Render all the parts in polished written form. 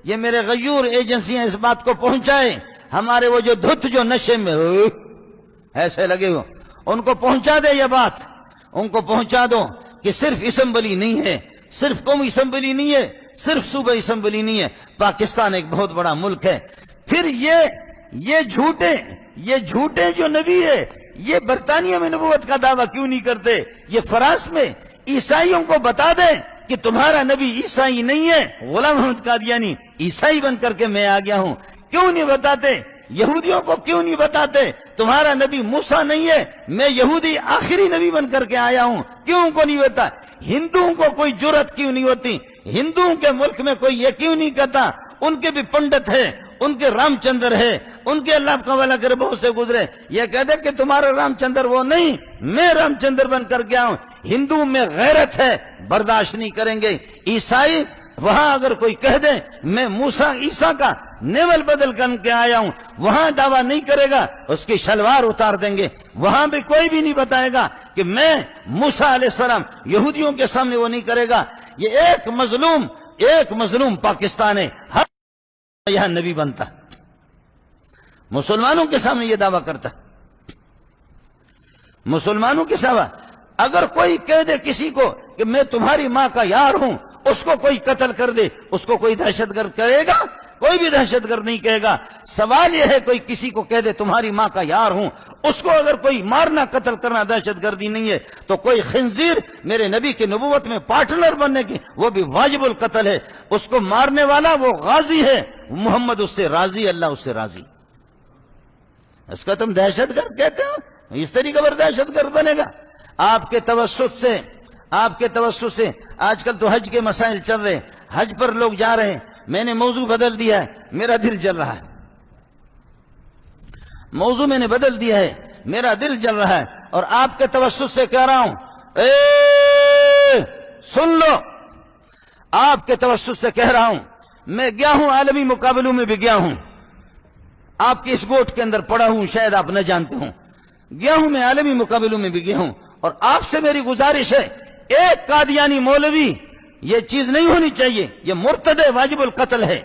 یہ میرے غیور ایجنسیاں اس بات کو پہنچائے، ہمارے وہ جو دھت جو نشے میں ایسے لگے ہو، ان کو پہنچا دے یہ بات، ان کو پہنچا دو کہ صرف اسمبلی نہیں ہے، صرف قومی اسمبلی نہیں ہے، صرف صوبہ اسمبلی نہیں ہے، پاکستان ایک بہت بڑا ملک ہے۔ پھر یہ جھوٹے جو نبی ہے، یہ برطانیہ میں نبوت کا دعویٰ کیوں نہیں کرتے؟ یہ فرانس میں عیسائیوں کو بتا دیں کہ تمہارا نبی عیسائی نہیں ہے، غلام محمد قادیانی عیسائی بن کر کے میں آ گیا ہوں، کیوں نہیں بتاتے؟ یہودیوں کو کیوں نہیں بتاتے تمہارا نبی موسیٰ نہیں ہے، میں یہودی آخری نبی بن کر کے آیا ہوں، کیوں ان کو نہیں بتا؟ ہندوؤں کو کوئی جرأت کیوں نہیں ہوتی؟ ہندوؤں کے ملک میں کوئی یہ کیوں نہیں کہتا؟ ان کے بھی پنڈت ہے، ان کے رام چندر ہے، ان کے اللہ کا والا کرے بہت سے گزرے، یہ کہتے کہ تمہارا رام چندر وہ نہیں، میں رام چندر بن کر کے آؤں۔ ہندو میں غیرت ہے، برداشت نہیں کریں گے۔ عیسائی وہاں اگر کوئی کہہ دے میں موسیٰ عیسیٰ کا نیول بدل کر کے آیا ہوں، وہاں دعویٰ نہیں کرے گا، اس کی شلوار اتار دیں گے۔ وہاں بھی کوئی بھی نہیں بتائے گا کہ میں موسیٰ علیہ السلام، یہودیوں کے سامنے وہ نہیں کرے گا۔ یہ ایک مظلوم پاکستان ہے، ہر یہاں نبی بنتا، مسلمانوں کے سامنے یہ دعویٰ کرتا، مسلمانوں کے سوا۔ اگر کوئی کہہ دے کسی کو کہ میں تمہاری ماں کا یار ہوں، اس کو کوئی قتل کر دے، اس کو کوئی دہشت گرد کرے گا؟ کوئی بھی دہشت گرد نہیں کہے گا۔ سوال یہ ہے کوئی کسی کو کہہ دے تمہاری ماں کا یار ہوں، اس کو اگر کوئی مارنا قتل کرنا دہشت گردی نہیں ہے، تو کوئی خنزیر میرے نبی کی نبوت میں پارٹنر بننے کی وہ بھی واجب القتل ہے۔ اس کو مارنے والا وہ غازی ہے، محمد اس سے راضی، اللہ اس سے راضی۔ اس کا تم دہشت گرد کہتے ہو؟ اس طریقے پر دہشت گرد بنے گا؟ آپ کے توسط سے آج کل تو حج کے مسائل چل رہے ہیں، حج پر لوگ جا رہے ہیں، میں نے موضوع بدل دیا ہے، میرا دل جل رہا ہے، موضوع میں نے بدل دیا ہے، میرا دل جل رہا ہے، اور آپ کے توسط سے کہہ رہا ہوں، سن لو، آپ کے توسط سے کہہ رہا ہوں، میں گیا ہوں عالمی مقابلوں میں بھی گیا ہوں، آپ کی اس گوٹ کے اندر پڑا ہوں، شاید آپ نہ جانتے ہوں، گیا ہوں میں عالمی مقابلوں میں بھی گیا ہوں، اور آپ سے میری گزارش ہے، ایک قادیانی مولوی، یہ چیز نہیں ہونی چاہیے، یہ مرتد واجب القتل ہے،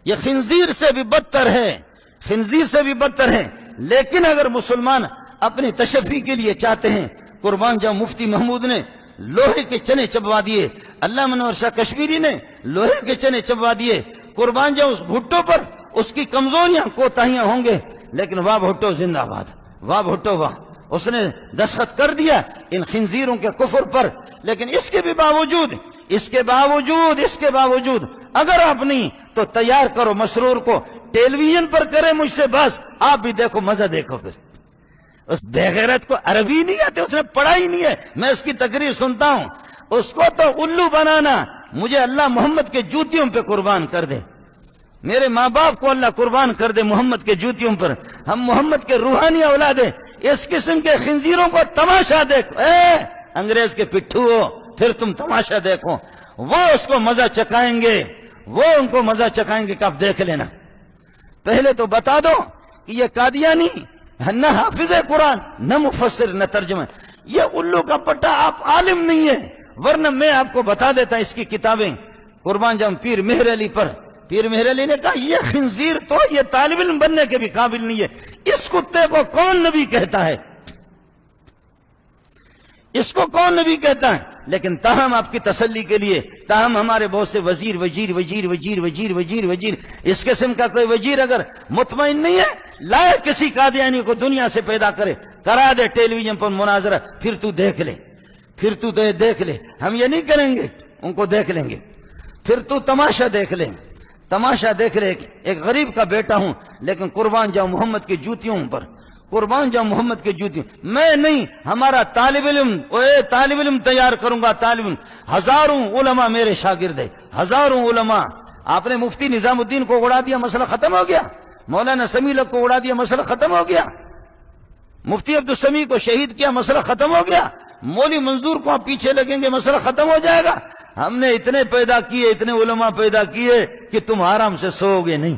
یہ خنزیر سے بھی بدتر ہے، خنزیر سے بھی بدتر ہے۔ لیکن اگر مسلمان اپنی تشفی کے لیے چاہتے ہیں، قربان جاؤں مفتی محمود نے لوہے کے چنے چبوا دیے، علامہ منور شاہ کشمیری نے لوہے کے چنے چبوا دیے، قربان جاؤں اس بھٹو پر اس کی کمزوریاں کوتاہیاں ہوں گے، لیکن واہ بھٹو زندہ باد، واہ بھٹو واہ، اس نے دستخط کر دیا ان خنزیروں کے کفر پر۔ لیکن اس کے باوجود اگر آپ نہیں تو تیار کرو مسرور کو، ٹیلی ویژن پر کرے مجھ سے بس، آپ بھی دیکھو، مزہ دیکھو۔ پھر اس بے غیرت کو عربی نہیں آتی، اس نے پڑھا ہی نہیں ہے، میں اس کی تقریر سنتا ہوں، اس کو تو الو بنانا، مجھے اللہ محمد کے جوتیوں پہ قربان کر دے، میرے ماں باپ کو اللہ قربان کر دے محمد کے جوتیوں پر، ہم محمد کے روحانی اولاد ہیں۔ اس قسم کے خنزیروں کو تماشا دیکھو، انگریز کے پٹھو ہو، پھر تم تماشا دیکھو، وہ اس کو مزہ چکائیں گے، وہ ان کو مزہ چکائیں گے کہ آپ دیکھ لینا۔ پہلے تو بتا دو کہ یہ قادیانی نہ حافظ قرآن، نہ مفسر، نہ ترجمہ، یہ الو کا پٹا، آپ عالم نہیں ہے، ورنہ میں آپ کو بتا دیتا اس کی کتابیں۔ قربان جاؤں پیر مہر علی پر، پیر مہر علی نے کہا یہ خنزیر تو یہ طالب علم بننے کے بھی قابل نہیں ہے، اس کتے کو کون نبی کہتا ہے، اس کو کون نبی کہتا ہے؟ لیکن تاہم آپ کی تسلی کے لیے، تاہم ہمارے بہت سے وزیر اس قسم کا کوئی وزیر اگر مطمئن نہیں ہے، لائے کسی قادیانی کو دنیا سے پیدا کرے، کرا دے ٹیلی ویژن پر مناظرہ، پھر تو دیکھ لے، ہم یہ نہیں کریں گے، ان کو دیکھ لیں گے، پھر تو تماشا دیکھ لے، ایک غریب کا بیٹا ہوں، لیکن قربان جاؤں محمد کی جوتیوں پر، قربان جاؤں محمد کی جوتیوں، میں نہیں، ہمارا طالب علم تیار کروں گا، طالب علم، ہزاروں علماء میرے شاگرد ہیں، ہزاروں علماء۔ آپ نے مفتی نظام الدین کو اڑا دیا، مسئلہ ختم ہو گیا، مولانا سمیع کو اڑا دیا، مسئلہ ختم ہو گیا، مفتی عبدالسمیع کو شہید کیا، مسئلہ ختم ہو گیا، مولوی منظور کو آپ پیچھے لگیں گے، مسئلہ ختم ہو جائے گا۔ ہم نے اتنے پیدا کیے، اتنے علماء پیدا کیے کہ تم آرام سے سو گے نہیں،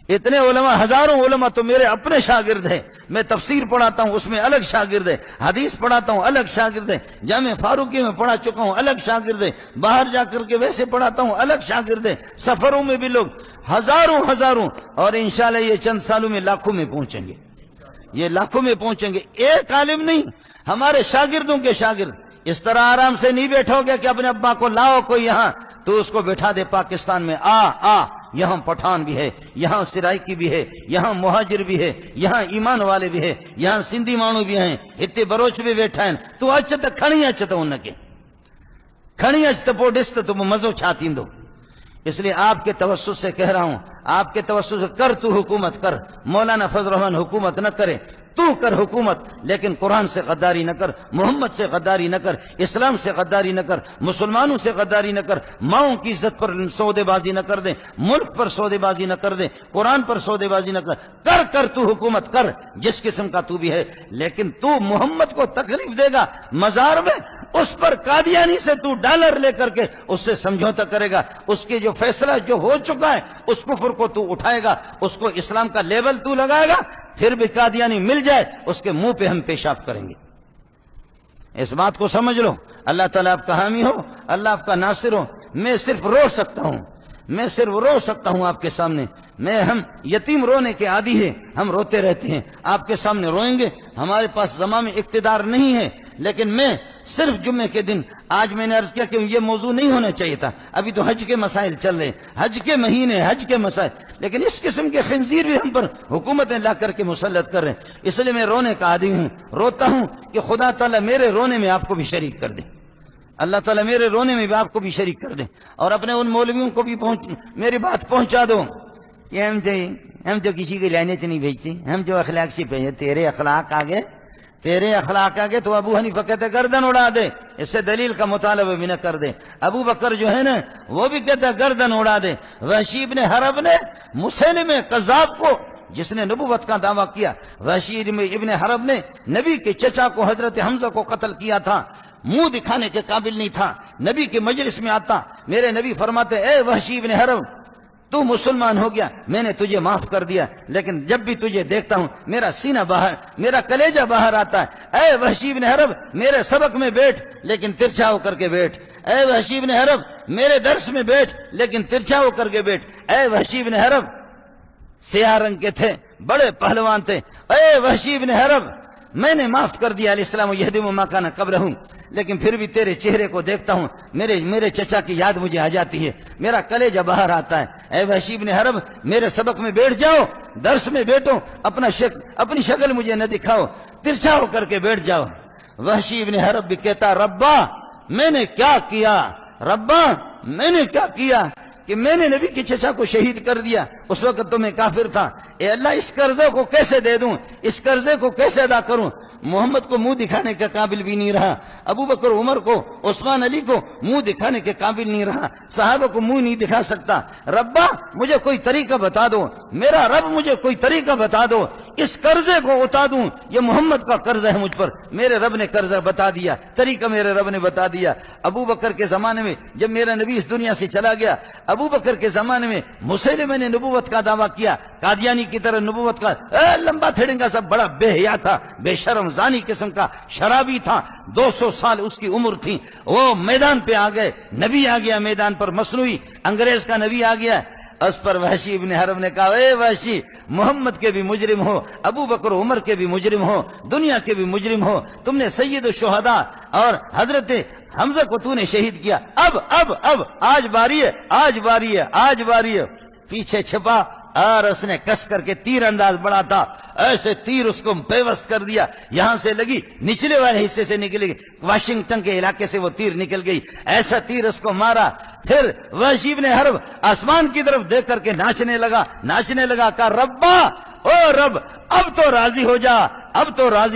اتنے علماء، ہزاروں علماء تو میرے اپنے شاگرد ہیں، میں تفسیر پڑھاتا ہوں، اس میں الگ شاگرد ہے، حدیث پڑھاتا ہوں الگ شاگرد ہے، جامع فاروقی میں پڑھا چکا ہوں الگ شاگرد ہے، باہر جا کر کے ویسے پڑھاتا ہوں الگ شاگرد ہے، سفروں میں بھی لوگ ہزاروں، اور انشاءاللہ یہ چند سالوں میں لاکھوں میں پہنچیں گے، یہ لاکھوں میں پہنچیں گے۔ ایک عالم نہیں، ہمارے شاگردوں کے شاگرد۔ اس طرح آرام سے نہیں بیٹھو گے کہ اپنے ابا کو لاؤ کوئی یہاں، تو اس کو بٹھا دے پاکستان میں، آ یہاں پٹھان بھی ہے، یہاں سرائکی بھی ہے، یہاں مہاجر بھی ہے، یہاں ایمان والے بھی ہے، یہاں سندھی مانو بھی ہیں، اتنے بروچ بھی بیٹھا ہیں، تو اچ تو کھڑی اچ تو ان کے کھڑی اچ تو پوٹ ڈس تو مزو چھا تھیندو۔ اس لیے آپ کے توسط سے کہہ رہا ہوں، آپ کے توسط سے کر، تو حکومت کر، مولانا فضل الرحمن حکومت نہ کرے، تو کر حکومت، لیکن قرآن سے غداری نہ کر، محمد سے غداری نہ کر، اسلام سے غداری نہ کر، مسلمانوں سے غداری نہ کر، ماؤں کی عزت پر سودے بازی نہ کر دے، ملک پر سودے بازی نہ کر دے، قرآن پر سودے بازی نہ کر تو حکومت کر، جس قسم کا تو بھی ہے، لیکن تو محمد کو تکلیف دے گا مزار میں، اس پر قادیانی سے تو ڈالر لے کر کے اس سے سمجھوتا کرے گا، اس کے جو فیصلہ جو ہو چکا ہے اس کفر کو تو اٹھائے گا، اس کو اسلام کا لیبل تو لگائے گا، پھر بھی قادیانی مل جائے اس کے منہ پہ ہم پیشاب کریں گے۔ اس بات کو سمجھ لو، اللہ تعالیٰ آپ کا حامی ہو، اللہ آپ کا ناصر ہو۔ میں صرف رو سکتا ہوں آپ کے سامنے، ہم یتیم رونے کے عادی ہیں، ہم روتے رہتے ہیں، آپ کے سامنے روئیں گے، ہمارے پاس زماں میں اقتدار نہیں ہے، لیکن میں صرف جمعے کے دن، آج میں نے عرض کیا کہ یہ موضوع نہیں ہونا چاہیے تھا، ابھی تو حج کے مسائل چل رہے ہیں، حج کے مہینے، حج کے مسائل، لیکن اس قسم کے خنزیر بھی ہم پر حکومتیں لا کر کے مسلط کر رہے ہیں، اس لیے میں رونے کا عادی ہوں، روتا ہوں کہ خدا تعالیٰ میرے رونے میں آپ کو بھی شریک کر دے، اللہ تعالیٰ میرے رونے میں بھی آپ کو بھی شریک کر دے، اور اپنے ان مولویوں کو بھی میری بات پہنچا دو کہ ہم تو کسی کی لعنت نہیں بھیجتے، ہم جو اخلاق سے بھیجتے، تیرے اخلاق آگے تو ابو حنیفہ کہتے گردن اڑا دے، اس سے دلیل کا مطالبہ بھی نہ کر دے، ابو بکر جو ہے نا وہ بھی کہتا گردن اڑا دے۔ وحشی ابن حرب نے مسیلمہ کذاب کو، جس نے نبوت کا دعویٰ کیا، وحشی ابن حرب نے نبی کے چچا کو حضرت حمزہ کو قتل کیا تھا، منہ دکھانے کے قابل نہیں تھا، نبی کے مجلس میں آتا، میرے نبی فرماتے اے وحشی ابن حرب تو مسلمان ہو گیا، میں نے تجھے معاف کر دیا، لیکن جب بھی تجھے دیکھتا ہوں میرا سینہ باہر، میرا کلیجہ باہر آتا ہے، اے وحشی بن حرب میرے سبق میں بیٹھ لیکن ترچھا ہو کر کے بیٹھ، اے وحشی بن حرب میرے درس میں بیٹھ لیکن ترچھا ہو کر کے بیٹھ، اے وحشی بن حرب، سیاہ رنگ کے تھے، بڑے پہلوان تھے، اے وحشی بن حرب میں نے معاف کر دیا، علیہ السلام یہدم ما کان قبلہ، لیکن پھر بھی تیرے چہرے کو دیکھتا ہوں میرے چچا کی یاد مجھے آ جاتی ہے، میرا کلیجہ باہر آتا ہے، اے وحشی بن حرب میرے سبق میں بیٹھ جاؤ، درس میں بیٹھو، اپنی شکل مجھے نہ دکھاؤ، ترچھا ہو کر کے بیٹھ جاؤ۔ وحشی بن حرب بھی کہتا ربا میں نے کیا کیا کہ میں نے نبی کے چچا کو شہید کر دیا، اس وقت تو میں کافر تھا، اے اللہ اس قرضے کو کیسے دے دوں، اس قرضے کو کیسے ادا کروں، محمد کو منہ دکھانے کے قابل بھی نہیں رہا، ابو بکر عمر کو، عثمان علی کو منہ دکھانے کے قابل نہیں رہا، صحابہ کو منہ نہیں دکھا سکتا، ربا مجھے کوئی طریقہ بتا دو، میرا رب مجھے کوئی طریقہ بتا دو، اس قرضے کو اٹھا دوں، یہ محمد کا قرض ہے مجھ پر، میرے رب نے قرضہ بتا دیا، طریقہ میرے رب نے بتا دیا۔ ابو بکر کے زمانے میں جب میرا نبی اس دنیا سے چلا گیا، ابو بکر کے زمانے میں مسیلمہ نے نبوت کا دعویٰ کیا، قادیانی کی طرح نبوت کا، لمبا تھڑنگا سب، بڑا بے حیا تھا، بے شرم زانی قسم کا، شرابی تھا، 200 سال اس کی عمر تھی، وہ میدان پہ آ گئے، نبی آ گیا میدان پر، مصنوعی انگریز کا نبی آ گیا، اس پر وحشی ابن حرب نے کہا اے وحشی محمد کے بھی مجرم ہو، ابو بکر عمر کے بھی مجرم ہو، دنیا کے بھی مجرم ہو، تم نے سید الشہداء اور حضرت حمزہ کو تو نے شہید کیا، اب آج باری ہے، پیچھے چھپا اور اس نے کس کر کے تیر انداز بڑا تھا، ایسے تیر اس کو پیوست کر دیا، یہاں سے لگی نچلے والے حصے سے نکل گئی، واشنگٹن کے علاقے سے وہ تیر نکل گئی، ایسا تیر اس کو مارا، پھر وحشی بن حرب آسمان کی طرف دیکھ کر کے ناچنے لگا، کہا ربا او رب اب تو راضی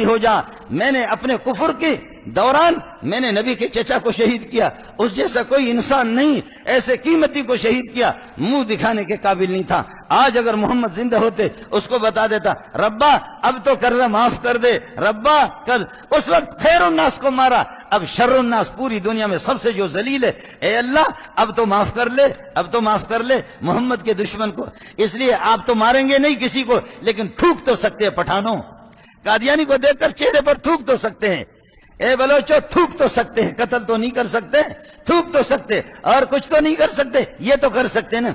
ہو جا، میں نے اپنے کفر کے دوران میں نے نبی کے چچا کو شہید کیا، اس جیسا کوئی انسان نہیں، ایسے قیمتی کو شہید کیا، منہ دکھانے کے قابل نہیں تھا، آج اگر محمد زندہ ہوتے اس کو بتا دیتا ربا اب تو قرضہ معاف کر دے، ربا اس وقت خیر الناس کو مارا، اب شر الناس پوری دنیا میں سب سے جو ذلیل ہے، اے اللہ اب تو معاف کر لے محمد کے دشمن کو، اس لیے آپ تو ماریں گے نہیں کسی کو، لیکن تھوک تو سکتے پٹھانوں، قادیانی کو دیکھ کر چہرے پر تھوک تو سکتے ہیں، اے بلوچو تھوک تو سکتے ہیں، قتل تو نہیں کر سکتے، تھوک تو سکتے، اور کچھ تو نہیں کر سکتے، یہ تو کر سکتے نا،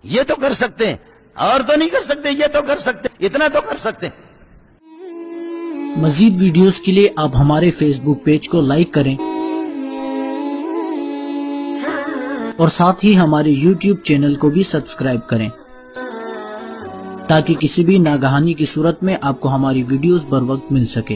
یہ تو کر سکتے ہیں، اور تو نہیں کر سکتے، یہ تو کر سکتے، اتنا تو کر سکتے۔ مزید ویڈیوز کے لیے آپ ہمارے فیس بک پیج کو لائک کریں اور ساتھ ہی ہمارے یوٹیوب چینل کو بھی سبسکرائب کریں تاکہ کسی بھی ناگہانی کی صورت میں آپ کو ہماری ویڈیوز بر وقت مل سکے۔